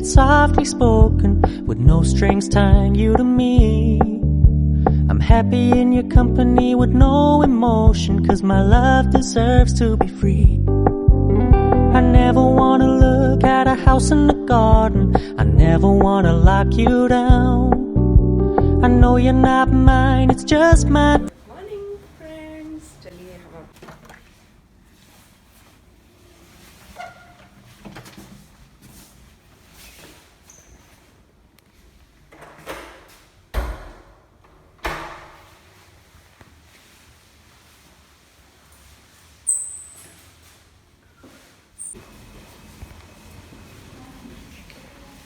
it's softly spoken, with no strings tying you to me. I'm happy in your company with no emotion, 'cause my love deserves to be free. I never wanna look at a house in the garden, I never wanna lock you down. I know you're not mine, it's just my morning friends. चलिए हम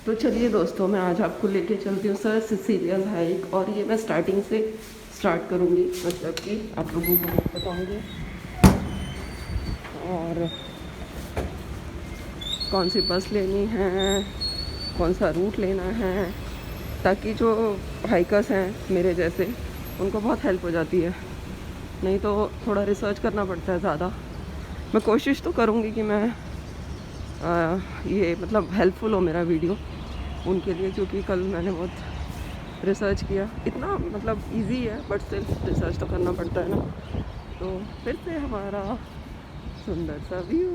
तो चलिए दोस्तों, मैं आज आपको लेके चलती हूँ सर सिसिलियन हाइक। और ये मैं स्टार्टिंग से स्टार्ट करूँगी, मतलब कि आप लोगों को बताऊँगी और कौन सी बस लेनी है, कौन सा रूट लेना है, ताकि जो हाइकर्स हैं मेरे जैसे उनको बहुत हेल्प हो जाती है। नहीं तो थोड़ा रिसर्च करना पड़ता है ज़्यादा। मैं कोशिश तो करूँगी कि मैं ये मतलब हेल्पफुल हो मेरा वीडियो उनके लिए, क्योंकि कल मैंने बहुत रिसर्च किया। इतना मतलब इजी है बट स्टिल रिसर्च तो करना पड़ता है ना। तो फिर से हमारा सुंदर सा व्यू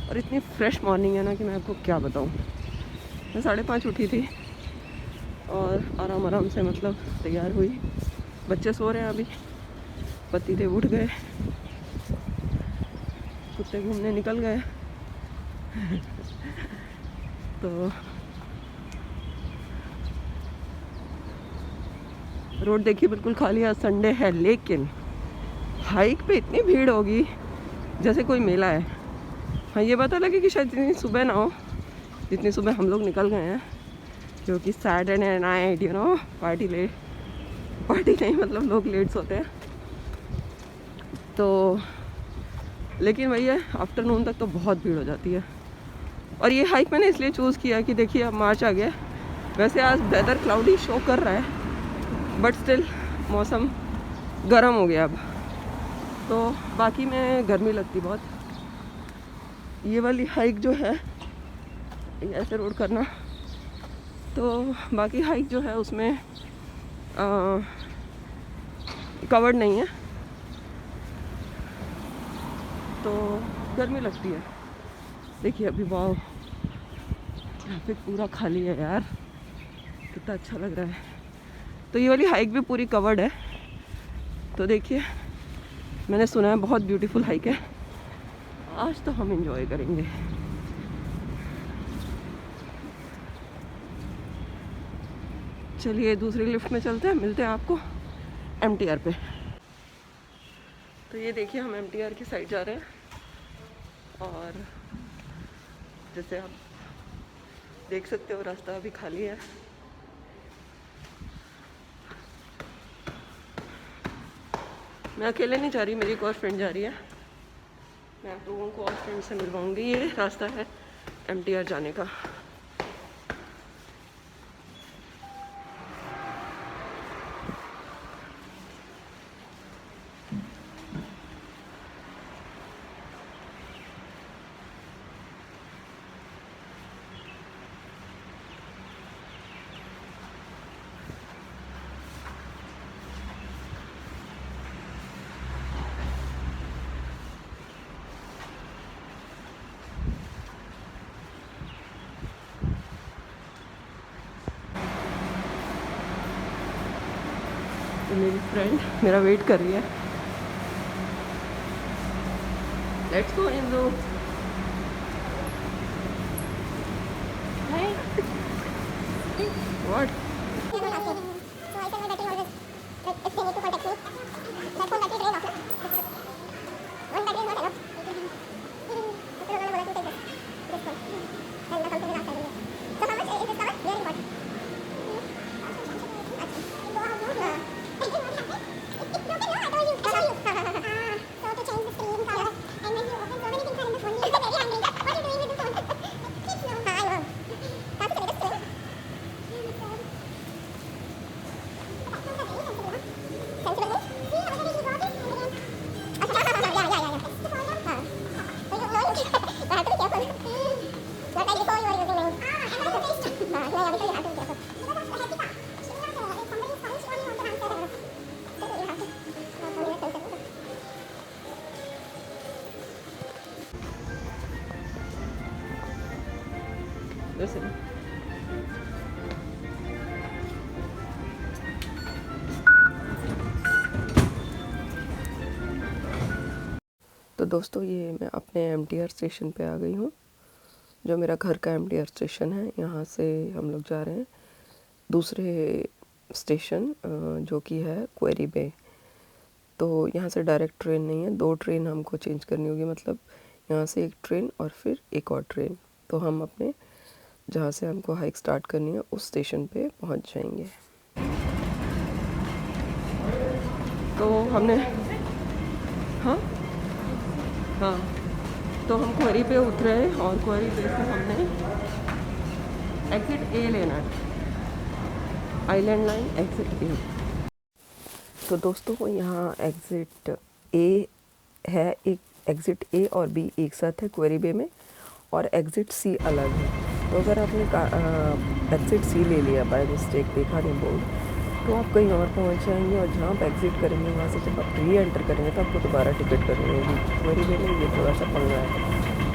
और इतनी फ्रेश मॉर्निंग है ना कि मैं आपको क्या बताऊँ। मैं 5:30 उठी थी और आराम आराम से मतलब तैयार हुई। बच्चे सो रहे हैं अभी, पति देव उठ गए, कुत्ते घूमने निकल गए। तो रोड देखिए बिल्कुल खाली है, संडे है, लेकिन हाइक पे इतनी भीड़ होगी जैसे कोई मेला है। हाँ, ये पता लगे कि शायद इतनी सुबह ना हो जितनी सुबह हम लोग निकल गए हैं, क्योंकि Saturday night you know party नहीं, मतलब लोग लेट सोते हैं। तो लेकिन वही है, आफ्टरनून तक तो बहुत भीड़ हो जाती है। और ये हाइक मैंने इसलिए चूज़ किया कि देखिए अब मार्च आ गया। वैसे आज वेदर क्लाउडी शो कर रहा है बट स्टिल मौसम गर्म हो गया अब। तो बाकी में गर्मी लगती बहुत। ये वाली हाइक जो है ऐसे रोड करना, तो बाकी हाइक जो है उसमें कवर्ड नहीं है, तो गर्मी लगती है। देखिए अभी वाह, ट्रैफिक पूरा खाली है यार, कितना अच्छा लग रहा है। तो ये वाली हाइक भी पूरी कवर्ड है। तो देखिए, मैंने सुना है बहुत ब्यूटीफुल हाइक है। आज तो हम एंजॉय करेंगे। चलिए दूसरी लिफ्ट में चलते हैं, मिलते हैं आपको MTR पे। तो ये देखिए हम MTR की साइड जा रहे हैं और जैसे आप देख सकते हो रास्ता अभी खाली है। मैं अकेले नहीं जा रही, मेरी एक और फ्रेंड जा रही है। मैं आप लोगों को और फ्रेंड से मिलवाऊंगी। ये रास्ता है MTR जाने का। तो मेरी फ्रेंड मेरा वेट कर रही है। Let's go Indu. व्हाट? वैसे तो दोस्तों ये मैं अपने MTR स्टेशन पे आ गई हूँ, जो मेरा घर का MTR स्टेशन है। यहाँ से हम लोग जा रहे हैं दूसरे स्टेशन जो कि है क्वेरी बे। तो यहाँ से डायरेक्ट ट्रेन नहीं है, 2 ट्रेन हमको चेंज करनी होगी, मतलब यहाँ से एक ट्रेन और फिर एक और ट्रेन। तो हम अपने जहाँ से हमको हाइक स्टार्ट करनी है उस स्टेशन पे पहुँच जाएंगे। तो हमने हाँ हाँ तो हम क्वेरी पे उतरे और क्वेरी पे से हमने एग्ज़िट ए लेना है, आइलैंड लाइन एग्ज़िट ए। तो दोस्तों यहाँ एग्ज़िट ए है, एक एग्ज़िट ए और बी एक साथ है क्वेरी बे में, और एग्ज़िट सी अलग है। तो अगर आपने एग्ज़िट सी ले लिया बाय मिस्टेक, देखा नहीं बोर्ड, तो आप कहीं और पहुँच जाएंगे, और जहाँ आप एग्ज़िट करेंगे वहाँ से जब आप री एंटर करेंगे तो आपको दोबारा टिकट करनी होगी। क्वेरी बे में ये थोड़ा सा पंगा है।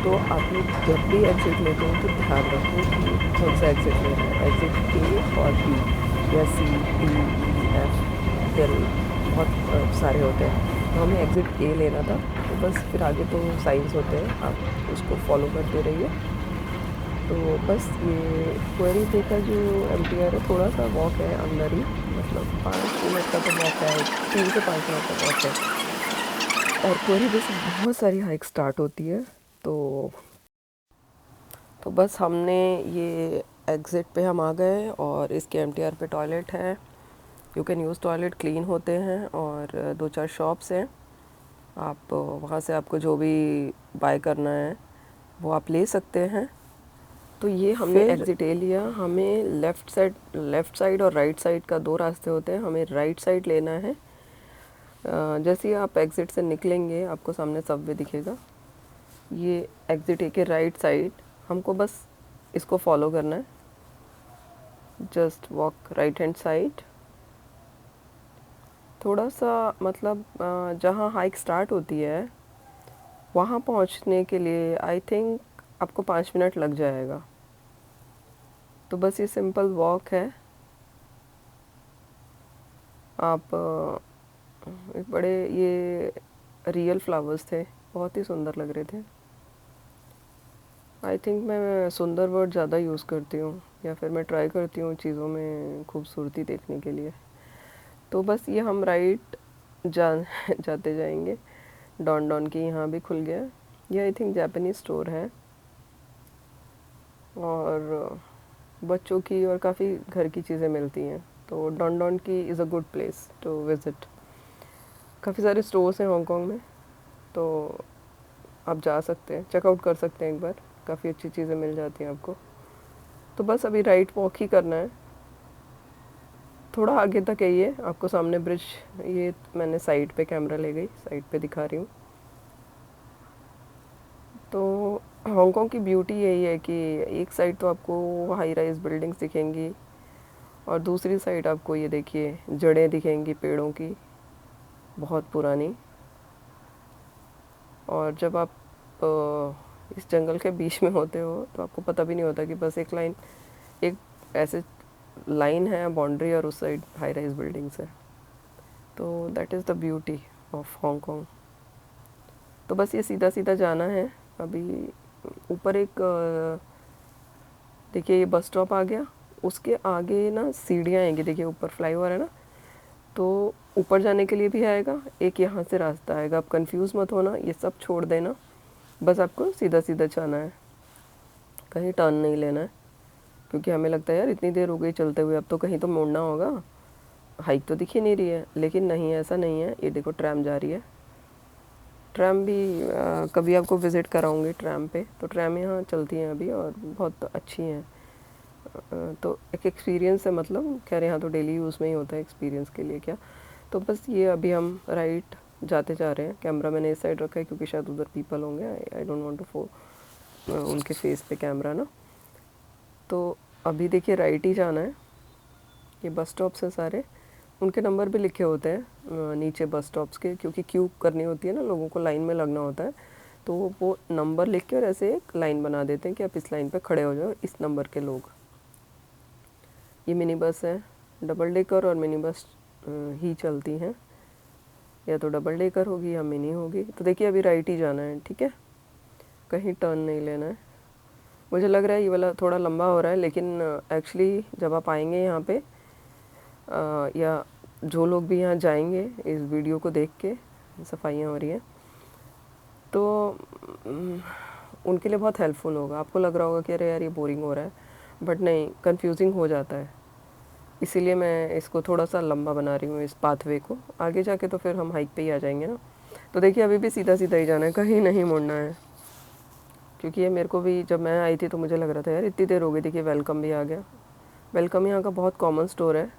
तो आप लोग जब भी एग्ज़िट लेते हो तो ध्यान रखो कि कौन सा एग्ज़िट लेना है, एग्ज़िट ए और बी या C D E F L, बहुत सारे होते हैं। तो हमें एग्ज़िट ए लेना था, तो बस फिर आगे तो साइंस होते हैं, आप उसको फॉलो करते रहिए। तो बस ये क्वेरी बे का जो MTR है थोड़ा सा वॉक है अंदर ही, मतलब 5 मिनट का तो वॉक है, 3 से 5 मिनट का वॉक है। और क्वेरी बे से बहुत सारी हाइक स्टार्ट होती है। तो बस हमने ये एग्ज़िट पे हम आ गए, और इसके MTR पे टॉयलेट है, you can use toilet, clean होते हैं, और 2-4 शॉप्स हैं। आप वहाँ से आपको जो भी बाय करना है वो आप ले सकते हैं। तो ये हमने एग्ज़िट ए लिया। हमें लेफ़्ट साइड और राइट साइड का 2 रास्ते होते हैं, हमें राइट साइड लेना है। जैसे ही आप एग्ज़िट से निकलेंगे आपको सामने सबवे दिखेगा, ये एग्ज़िट ए के राइट साइड, हमको बस इसको फॉलो करना है, just walk right hand side. थोड़ा सा मतलब जहाँ हाइक स्टार्ट होती है वहाँ पहुँचने के लिए आई थिंक आपको 5 मिनट लग जाएगा। तो बस ये सिंपल वॉक है। आप एक बड़े ये रियल फ्लावर्स थे, बहुत ही सुंदर लग रहे थे। आई थिंक मैं सुंदर वर्ड ज़्यादा यूज़ करती हूँ, या फिर मैं ट्राई करती हूँ चीज़ों में खूबसूरती देखने के लिए। तो बस ये हम राइट जाते जाएंगे। डॉन की यहाँ भी खुल गया। ये आई थिंक जापानीज़ स्टोर है, और बच्चों की और काफ़ी घर की चीज़ें मिलती हैं। तो Dawki is a good place to visit. काफ़ी सारे स्टोर्स हैं हांगकांग में, तो आप जा सकते हैं, चेकआउट कर सकते हैं एक बार, काफ़ी अच्छी चीज़ें मिल जाती हैं आपको। तो बस अभी राइट वॉक ही करना है, थोड़ा आगे तक है ये, आपको सामने ब्रिज, ये मैंने साइड पे कैमरा ले गई, साइड पे दिखा रही हूँ। तो हांगकांग की ब्यूटी यही है कि एक साइड तो आपको हाई राइज बिल्डिंग्स दिखेंगी, और दूसरी साइड आपको ये देखिए जड़ें दिखेंगी पेड़ों की, बहुत पुरानी। और जब आप इस जंगल के बीच में होते हो तो आपको पता भी नहीं होता कि बस एक ऐसे लाइन है बाउंड्री, और उस साइड हाई राइज बिल्डिंग्स है। तो that is the beauty of Hong Kong. तो बस ये सीधा सीधा जाना है। अभी ऊपर एक देखिए ये बस स्टॉप आ गया, उसके आगे ना सीढ़ियाँ आएंगी, देखिए ऊपर फ्लाईओवर है ना, तो ऊपर जाने के लिए भी आएगा, एक यहाँ से रास्ता आएगा। आप कंफ्यूज मत होना, ये सब छोड़ देना, बस आपको सीधा सीधा जाना है, कहीं टर्न नहीं लेना है। क्योंकि हमें लगता है यार इतनी देर हो गई चलते हुए, अब तो कहीं तो मोड़ना होगा, हाइक तो दिख ही नहीं रही है। लेकिन नहीं, ऐसा नहीं है। ये देखो ट्रैम जा रही है। ट्रैम भी कभी आपको विज़िट कराऊंगी ट्रैम पे। तो ट्रैम यहाँ चलती हैं अभी, और बहुत अच्छी हैं। तो एक एक्सपीरियंस है, मतलब कह रहे हैं, यहाँ तो डेली यूज़ में ही होता है, एक्सपीरियंस के लिए क्या। तो बस ये अभी हम राइट जाते जा रहे हैं। कैमरा मैंने इस साइड रखा है क्योंकि शायद उधर पीपल होंगे, आई डोंट वांट टू उनके फेस पे कैमरा ना। तो अभी देखिए राइट ही जाना है। ये बस स्टॉप्स हैं सारे, उनके नंबर भी लिखे होते हैं नीचे बस स्टॉप्स के, क्योंकि क्यू करनी होती है ना, लोगों को लाइन में लगना होता है। तो वो नंबर लिख के और ऐसे एक लाइन बना देते हैं कि आप इस लाइन पे खड़े हो जाओ, इस नंबर के लोग। ये मिनी बस है, डबल डेकर और मिनी बस ही चलती हैं, या तो डबल डेकर होगी या मिनी होगी। तो देखिए अभी राइट ही जाना है, ठीक है, कहीं टर्न नहीं लेना है। मुझे लग रहा है ये वाला थोड़ा लंबा हो रहा है, लेकिन एक्चुअली जब आप आएंगे यहाँ पे या जो लोग भी यहाँ जाएंगे इस वीडियो को देख के, सफाइयाँ हो रही हैं, तो उनके लिए बहुत हेल्पफुल होगा। आपको लग रहा होगा कि अरे यार ये बोरिंग हो रहा है, बट नहीं, कंफ्यूजिंग हो जाता है। इसीलिए मैं इसको थोड़ा सा लंबा बना रही हूँ, इस पाथवे को। आगे जाके तो फिर हम हाइक पे ही आ जाएंगे ना। तो देखिए अभी भी सीधा सीधा ही जाना है, कहीं नहीं मुड़ना है, क्योंकि ये मेरे को भी जब मैं आई थी तो मुझे लग रहा था यार इतनी देर हो गई। देखिए वेलकम भी आ गया। वेलकम यहाँ का बहुत कॉमन स्टोर है।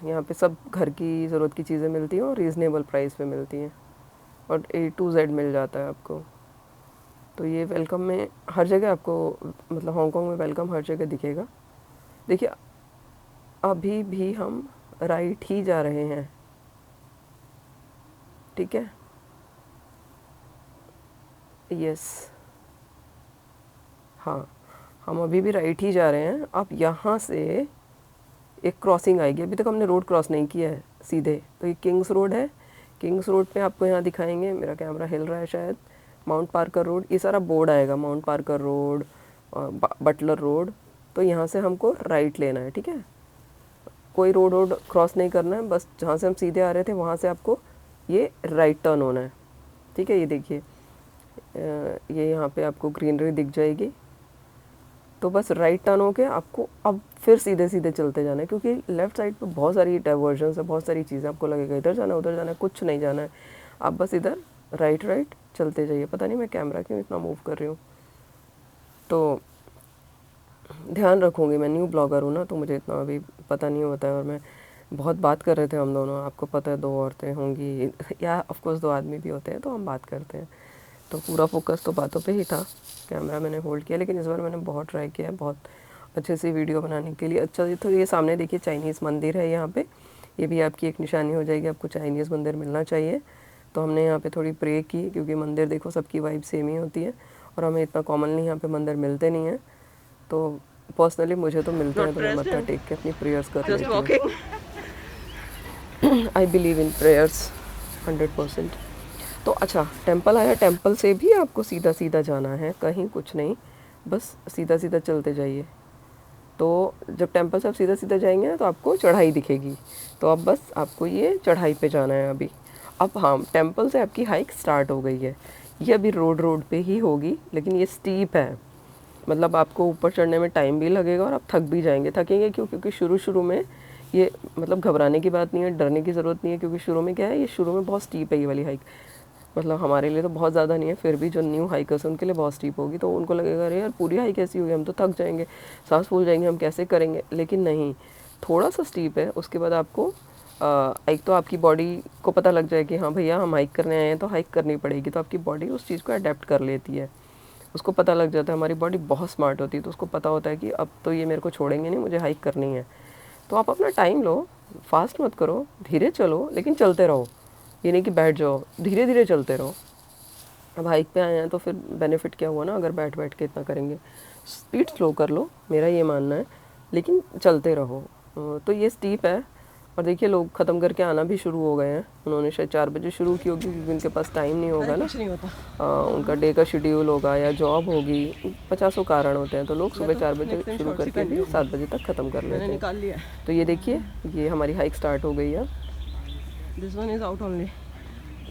यहाँ पे सब घर की ज़रूरत की चीज़ें मिलती हैं और रीज़नेबल प्राइस पे मिलती हैं, और A to Z मिल जाता है आपको। तो ये वेलकम में हर जगह आपको, मतलब हांगकांग में वेलकम हर जगह दिखेगा। देखिए अभी भी हम राइट ही जा रहे हैं, ठीक है, यस, हाँ, हम अभी भी राइट ही जा रहे हैं। अब यहाँ से एक क्रॉसिंग आएगी, अभी तक हमने रोड क्रॉस नहीं किया है सीधे। तो ये किंग्स रोड है, किंग्स रोड पे आपको यहाँ दिखाएंगे, मेरा कैमरा हिल रहा है शायद, माउंट पार्कर रोड, ये सारा बोर्ड आएगा, mount Parker road, Butler road. तो यहाँ से हमको राइट लेना है, ठीक है, कोई रोड क्रॉस नहीं करना है, बस जहाँ से हम सीधे आ रहे थे वहाँ से आपको ये राइट टर्न होना है, ठीक है। ये देखिए ये यहाँ पे आपको ग्रीनरी दिख जाएगी, तो बस राइट टर्न होके आपको अब फिर सीधे सीधे चलते जाना है, क्योंकि लेफ़्ट साइड पे बहुत सारी डाइवर्जन्स है, बहुत सारी चीज़ें, आपको लगेगा इधर जाना है उधर जाना है, कुछ नहीं जाना है, आप बस इधर राइट राइट चलते जाइए। पता नहीं मैं कैमरा क्यों इतना मूव कर रही हूँ, तो ध्यान रखूँगी, मैं न्यू ब्लॉगर हूँ ना, तो मुझे इतना अभी पता नहीं होता है। और मैं बहुत बात कर रहे थे हम दोनों, आपको पता है 2 औरतें होंगी या ऑफकोर्स 2 आदमी भी होते हैं, तो हम बात करते हैं, तो पूरा फोकस तो बातों पे ही था, कैमरा मैंने होल्ड किया। लेकिन इस बार मैंने बहुत ट्राई किया है बहुत अच्छे से वीडियो बनाने के लिए। अच्छा जी, तो ये सामने देखिए चाइनीज़ मंदिर है यहाँ पे, ये भी आपकी एक निशानी हो जाएगी, आपको चाइनीज़ मंदिर मिलना चाहिए। तो हमने यहाँ पे थोड़ी प्रे की, क्योंकि मंदिर देखो सबकी वाइब सेम ही होती है, और हमें इतना कॉमनली यहाँ पे मंदिर मिलते नहीं हैं, तो पर्सनली मुझे तो मिलते हैं, तो मैं मत्था टेक के अपनी प्रेयर्स कर लेती हूँ। I believe in prayers 100%। तो अच्छा, टेंपल आया, टेंपल से भी आपको सीधा सीधा जाना है, कहीं कुछ नहीं, बस सीधा सीधा चलते जाइए। तो जब टेंपल से आप सीधा सीधा जाएंगे ना, तो आपको चढ़ाई दिखेगी, तो अब बस आपको ये चढ़ाई पे जाना है अभी। अब हाँ, टेंपल से आपकी हाइक स्टार्ट हो गई है, ये अभी रोड पे ही होगी, लेकिन ये स्टीप है, मतलब आपको ऊपर चढ़ने में टाइम भी लगेगा और आप थक भी जाएंगे। थकेंगे क्यों? क्योंकि शुरू में ये, मतलब घबराने की बात नहीं है, डरने की ज़रूरत नहीं है, क्योंकि शुरू में क्या है, ये शुरू में बहुत स्टीप है ये वाली हाइक। मतलब हमारे लिए तो बहुत ज़्यादा नहीं है, फिर भी जो न्यू हाइकर्स हैं उनके लिए बहुत स्टीप होगी, तो उनको लगेगा अरे यार पूरी हाइक कैसी होगी, हम तो थक जाएंगे, सांस फूल जाएंगे, हम कैसे करेंगे। लेकिन नहीं, थोड़ा सा स्टीप है, उसके बाद आपको एक तो आपकी बॉडी को पता लग जाए कि हाँ भैया हम हाइक करने आए हैं तो हाइक करनी पड़ेगी, तो आपकी बॉडी उस चीज़ को अडेप्ट कर लेती है, उसको पता लग जाता है। हमारी बॉडी बहुत स्मार्ट होती है, तो उसको पता होता है कि अब तो ये मेरे को छोड़ेंगे नहीं, मुझे हाइक करनी है। तो आप अपना टाइम लो, फास्ट मत करो, धीरे चलो, लेकिन चलते रहो, ये नहीं कि बैठ जाओ, धीरे धीरे चलते रहो। अब हाइक पे आए हैं तो फिर बेनिफिट क्या हुआ ना, अगर बैठ बैठ के इतना करेंगे। स्पीड स्लो कर लो, मेरा ये मानना है, लेकिन चलते रहो। तो ये स्टीप है, और देखिए लोग ख़त्म करके आना भी शुरू हो गए हैं। उन्होंने शायद 4 बजे शुरू की होगी, क्योंकि उनके पास टाइम नहीं होगा ना, नहीं होता। उनका डे का शेड्यूल होगा या जॉब होगी, 50 कारण होते हैं, तो लोग सुबह 4 बजे शुरू करके भी 7 बजे तक ख़त्म कर लेते हैं। तो ये देखिए, ये हमारी हाइक स्टार्ट हो गई है। This one is out only.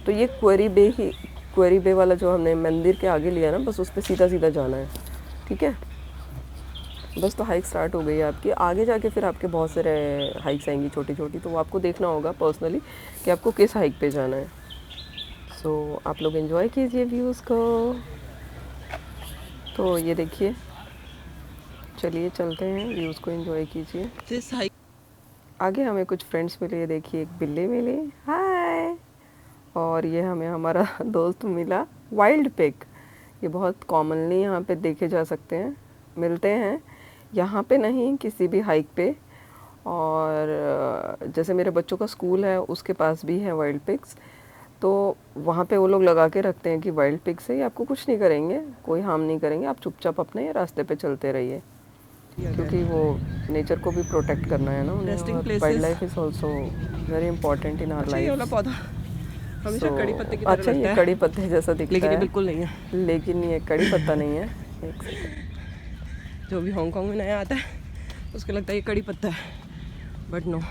तो ये क्वेरी बे वाला जो हमने मंदिर के आगे लिया ना, बस उस पर सीधा सीधा जाना है, ठीक है। बस तो हाइक स्टार्ट हो गई है आपकी। आगे जाके फिर आपके बहुत सारे हाइक्स आएंगी छोटी छोटी, तो वो आपको देखना होगा पर्सनली कि आपको किस हाइक पे जाना है। सो आप लोग एंजॉय कीजिए व्यूज़ को। तो ये देखिए, चलिए चलते हैं, व्यूज़ को एंजॉय कीजिए। आगे हमें कुछ फ्रेंड्स मिले, ये देखिए एक बिल्ली मिली, हाय। और ये हमें हमारा दोस्त मिला वाइल्ड पिग। ये बहुत कॉमनली यहाँ पे देखे जा सकते हैं, मिलते हैं यहाँ पे नहीं, किसी भी हाइक पे। और जैसे मेरे बच्चों का स्कूल है उसके पास भी है वाइल्ड पिग्स, तो वहाँ पे वो लोग लगा के रखते हैं कि वाइल्ड पिग से ही आपको कुछ नहीं करेंगे, कोई हार्म नहीं करेंगे, आप चुपचाप अपने रास्ते पे चलते रहिए, क्योंकि वो नेचर को भी प्रोटेक्ट करना है ना उन्हें। Wildlife is also very important in our life. पौधा हमेशा कड़ी पत्ते की तरह अच्छा, ये कड़ी पत्ते जैसा दिखता लेकिन है, ये बिल्कुल नहीं है। लेकिन ये कड़ी पत्ता नहीं है। एक जो भी हांगकांग में नया आता है उसको लगता है ये कड़ी पत्ता है, but no.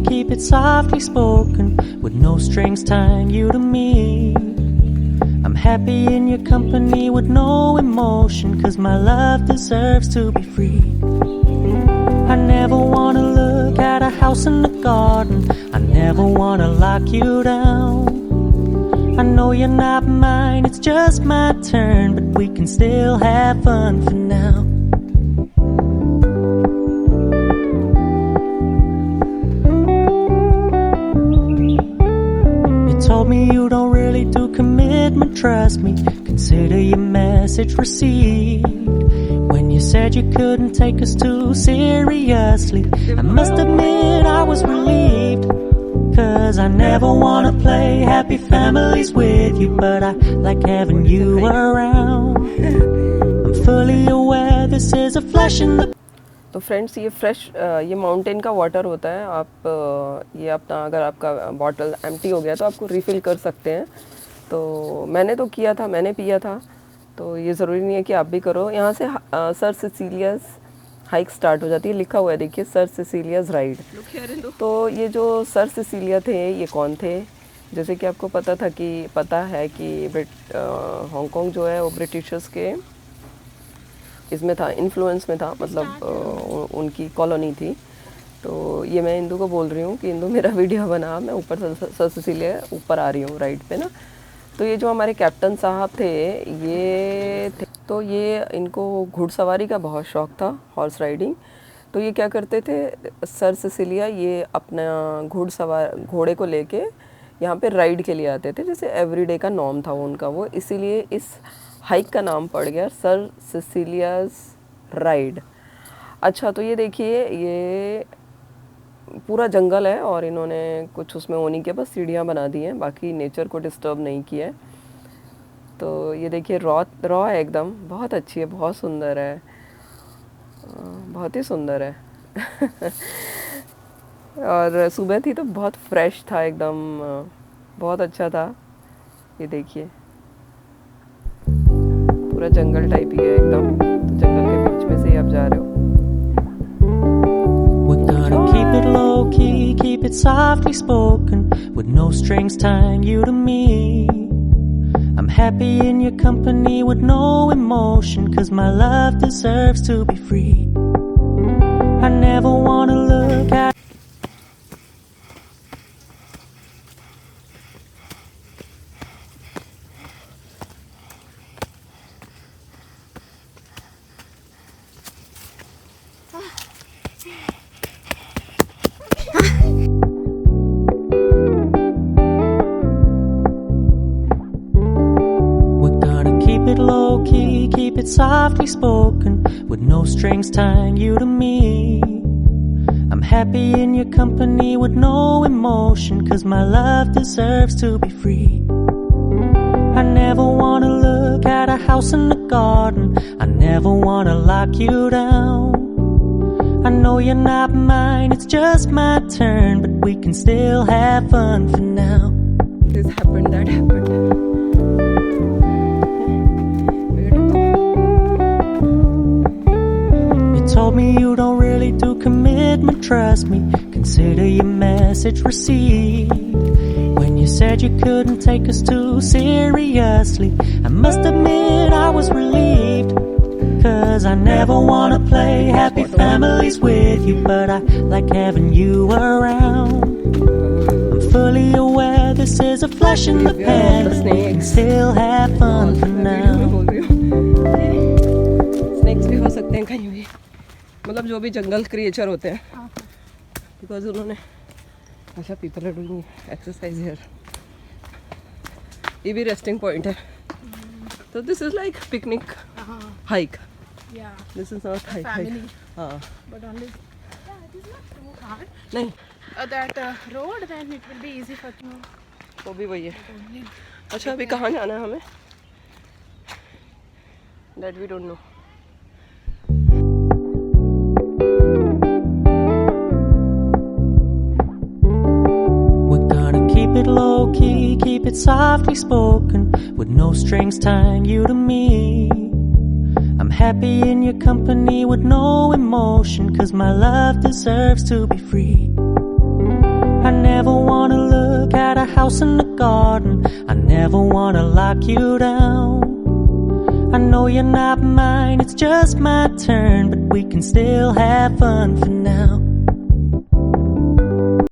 Keep it softly spoken, with no strings tying you to me. I'm happy in your company with no emotion, 'cause my love deserves to be free. I never wanna look at a house in the garden, I never wanna lock you down. I know you're not mine, it's just my turn, but we can still have fun for now. Told me you don't really do commitment, trust me, consider your message received. When you said you couldn't take us too seriously, I must admit I was relieved, 'cause I never wanna play happy families with you, but I like having you around. I'm fully aware this is a flash in the... तो friends, ये fresh ये mountain का water होता है। आप ये अपना, अगर आपका बॉटल एम्प्टी हो गया तो आपको रिफ़िल कर सकते हैं। तो मैंने तो किया था, मैंने पिया था, तो ये ज़रूरी नहीं है कि आप भी करो। यहाँ से सर सिसिलियाज़ हाइक स्टार्ट हो जाती है, लिखा हुआ है देखिए, सर सिसिलियाज़ राइड। तो ये जो सर सिसिलिया थे, ये कौन थे? जैसे कि आपको पता है कि हांगकांग जो है वो ब्रिटिशर्स के इसमें था, इन्फ्लुएंस में था, मतलब उनकी कॉलोनी थी। तो ये मैं इंदू को बोल रही हूँ कि इंदू मेरा वीडियो बना, मैं ऊपर सर सिसिलिया ऊपर आ रही हूँ राइड पे ना। तो ये जो हमारे कैप्टन साहब थे, तो ये इनको घुड़सवारी का बहुत शौक़ था, हॉर्स राइडिंग। तो ये क्या करते थे, सर सिसिलिया ये अपना घोड़े को लेके यहाँ पे राइड के लिए आते थे, जैसे एवरीडे का नॉर्म था उनका वो, इसीलिए इस हाइक का नाम पड़ गया सर सिसिलियाज़ राइड। अच्छा, तो ये देखिए, ये पूरा जंगल है और इन्होंने कुछ उसमें होने के बस सीढ़ियाँ बना दी हैं, बाकी नेचर को डिस्टर्ब नहीं किया है। तो ये देखिए, रॉ है एकदम, बहुत अच्छी है, बहुत सुंदर है, बहुत ही सुंदर है। और सुबह थी तो बहुत फ्रेश था एकदम, बहुत अच्छा था। ये देखिए, पूरा जंगल टाइप ही है एकदम, तो जंगल के बीच में से ही आप जा रहे हो। We're gonna keep it low key, keep it softly spoken, with no strings tying you to me. I'm happy in your company with no emotion, 'cause my love deserves to be free. I never wanna look at... Keep it softly spoken, with no strings tying you to me. I'm happy in your company with no emotion, 'cause my love deserves to be free. I never wanna look at a house in the garden, I never wanna lock you down. I know you're not mine, it's just my turn, but we can still have fun for now. This happened, that happened. Told me you don't really do commitment, trust me, consider your message received. When you said you couldn't take us too seriously, I must admit I was relieved, 'cause I never wanna play happy families with you, but I like having you around. I'm fully aware this is a flash in the pan, but we can still have fun for now. Snacks भी हो सकते हैं कहीं भी, मतलब जो भी जंगल creature होते हैं, बिकॉज उन्होंने अच्छा people are doing exercise here. ये भी रेस्टिंग पॉइंट है. तो this is like picnic hike. Yeah. This is not hike. Family. हाँ But only. Yeah, it is not too hard. नहीं That road, then it will be easy for you. वो भी वही है. Only. अच्छा अभी कहाँ जाना है हमें? That we don't know. We're gonna keep it low key, keep it softly spoken, with no strings tying you to me. I'm happy in your company with no emotion, 'cause my love deserves to be free. I never wanna look at a house in the garden, I never wanna lock you down. I know you're not mine, it's just my turn, but we can still have fun for now.